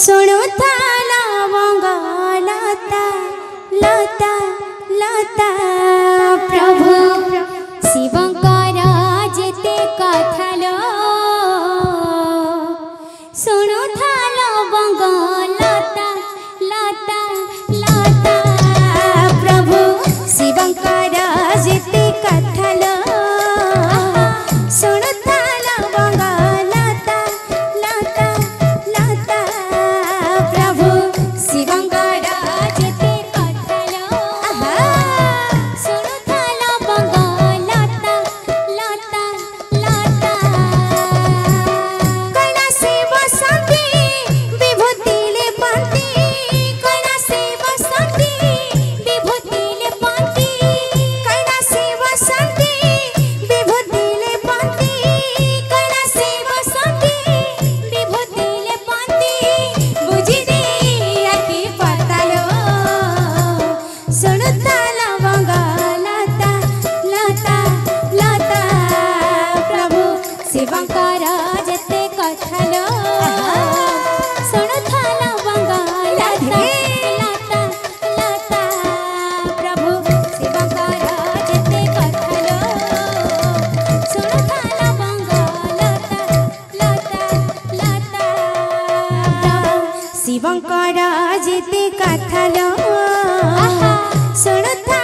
शुणुता लवंग लता लता लता प्रभु शिवंकर जेते कथा लो शुणुता लवंग लता लता लता प्रभु शिवंकर जेते कथा लो शुणुता लवंग लता लता लता प्रभु शिवंकर जेते कथा लो शुणुता लवंग लता लता लता कैलासे बसंती विभूतिले पंती कैलासे बसंती विभूतिले पंती कैलासे बसंती विभूतिले पंती कैलासे बसंती विभूतिले पंती बुझी दे आखि पतालो शुणुता लवंग लता लता लता प्रभु शिवंकर जेते कथा लो शुणुता लवंग लता लता लता प्रभु शिवंकर जेते कथा लो शुणुता लवंग लता लता लता प्रभु शिवंकर जेते कथा लो शुणुता